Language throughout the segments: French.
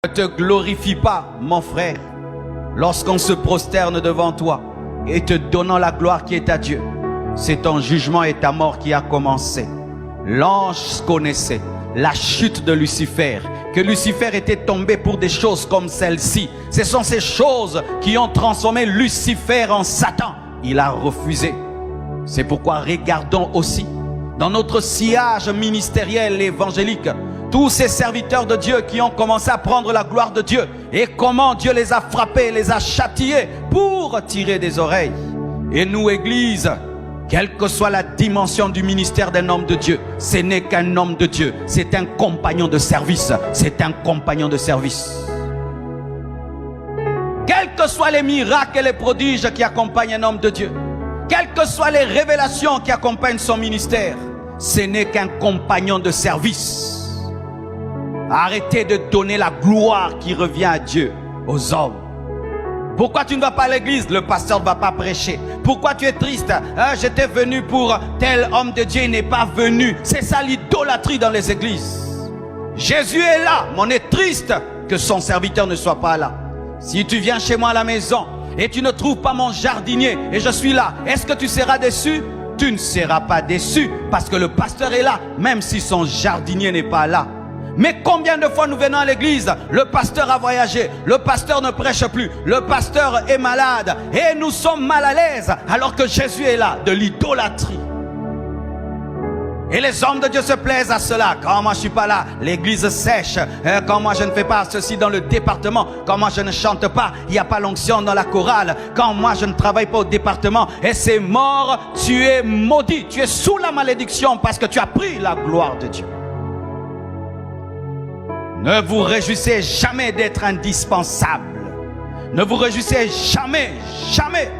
Ne te glorifie pas, mon frère, lorsqu'on se prosterne devant toi et te donnant la gloire qui est à Dieu. C'est ton jugement et ta mort qui a commencé. L'ange connaissait la chute de Lucifer, que Lucifer était tombé pour des choses comme celle-ci. Ce sont ces choses qui ont transformé Lucifer en Satan. Il a refusé. C'est pourquoi regardons aussi dans notre sillage ministériel et évangélique tous ces serviteurs de Dieu qui ont commencé à prendre la gloire de Dieu et comment Dieu les a frappés, les a châtiés pour tirer des oreilles. Et nous, Église, quelle que soit la dimension du ministère d'un homme de Dieu, ce n'est qu'un homme de Dieu, c'est un compagnon de service, c'est un compagnon de service. Quels que soient les miracles et les prodiges qui accompagnent un homme de Dieu, quelles que soient les révélations qui accompagnent son ministère, ce n'est qu'un compagnon de service. Arrêtez de donner la gloire qui revient à Dieu aux hommes. Pourquoi tu ne vas pas à l'église? Le pasteur ne va pas prêcher. Pourquoi tu es triste? J'étais venu pour tel homme de Dieu, il n'est pas venu. C'est ça l'idolâtrie dans les églises. Jésus est là, mais on est triste que son serviteur ne soit pas là. Si tu viens chez moi à la maison et tu ne trouves pas mon jardinier et je suis là, est-ce que tu seras déçu? Tu ne seras pas déçu parce que le pasteur est là, même si son jardinier n'est pas là. Mais combien de fois nous venons à l'église, le pasteur a voyagé, le pasteur ne prêche plus, le pasteur est malade et nous sommes mal à l'aise alors que Jésus est là, de l'idolâtrie. Et les hommes de Dieu se plaisent à cela. Quand moi je ne suis pas là, l'église sèche. Quand moi je ne fais pas ceci dans le département, quand moi je ne chante pas, il n'y a pas l'onction dans la chorale. Quand moi je ne travaille pas au département et c'est mort, tu es maudit, tu es sous la malédiction parce que tu as pris la gloire de Dieu. Ne vous réjouissez jamais d'être indispensable. Ne vous réjouissez jamais, jamais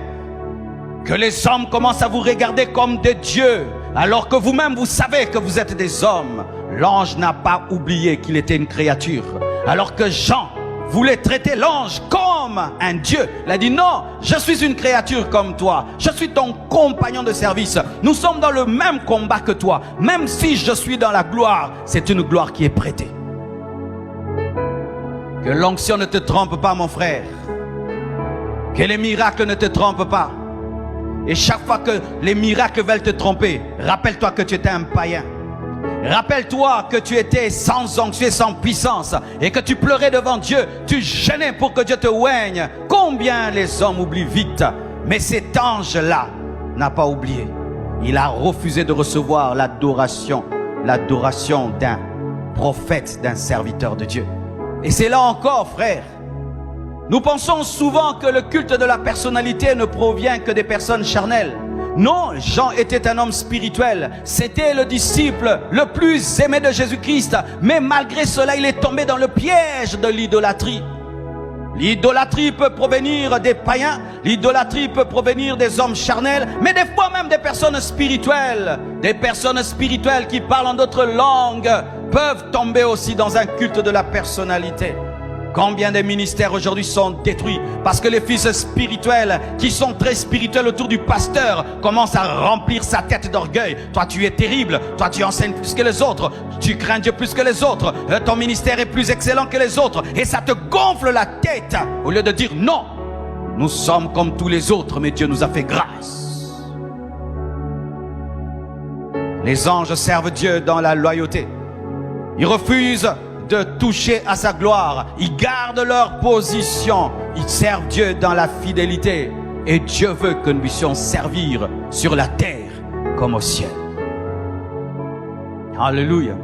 que les hommes commencent à vous regarder comme des dieux, alors que vous-même vous savez que vous êtes des hommes. L'ange n'a pas oublié qu'il était une créature. Alors que Jean voulait traiter l'ange comme un dieu. Il a dit non, je suis une créature comme toi. Je suis ton compagnon de service. Nous sommes dans le même combat que toi. Même si je suis dans la gloire, c'est une gloire qui est prêtée. Que l'onction ne te trompe pas, mon frère. Que les miracles ne te trompent pas. Et chaque fois que les miracles veulent te tromper, rappelle-toi que tu étais un païen. Rappelle-toi que tu étais sans onction, sans puissance, et que tu pleurais devant Dieu. Tu gênais pour que Dieu te oigne. Combien les hommes oublient vite. Mais cet ange-là n'a pas oublié. Il a refusé de recevoir l'adoration d'un prophète, d'un serviteur de Dieu. Et c'est là encore, frère, nous pensons souvent que le culte de la personnalité ne provient que des personnes charnelles. Non, Jean était un homme spirituel. C'était le disciple le plus aimé de Jésus-Christ. Mais malgré cela, il est tombé dans le piège de l'idolâtrie. L'idolâtrie peut provenir des païens, l'idolâtrie peut provenir des hommes charnels, mais des fois même des personnes spirituelles. Des personnes spirituelles qui parlent en d'autres langues peuvent tomber aussi dans un culte de la personnalité. Combien de ministères aujourd'hui sont détruits parce que les fils spirituels qui sont très spirituels autour du pasteur commencent à remplir sa tête d'orgueil. Toi tu es terrible, toi tu enseignes plus que les autres, tu crains Dieu plus que les autres, ton ministère est plus excellent que les autres et ça te gonfle la tête au lieu de dire non, nous sommes comme tous les autres mais Dieu nous a fait grâce. Les anges servent Dieu dans la loyauté. Ils refusent de toucher à sa gloire. Ils gardent leur position. Ils servent Dieu dans la fidélité. Et Dieu veut que nous puissions servir sur la terre comme au ciel. Alléluia.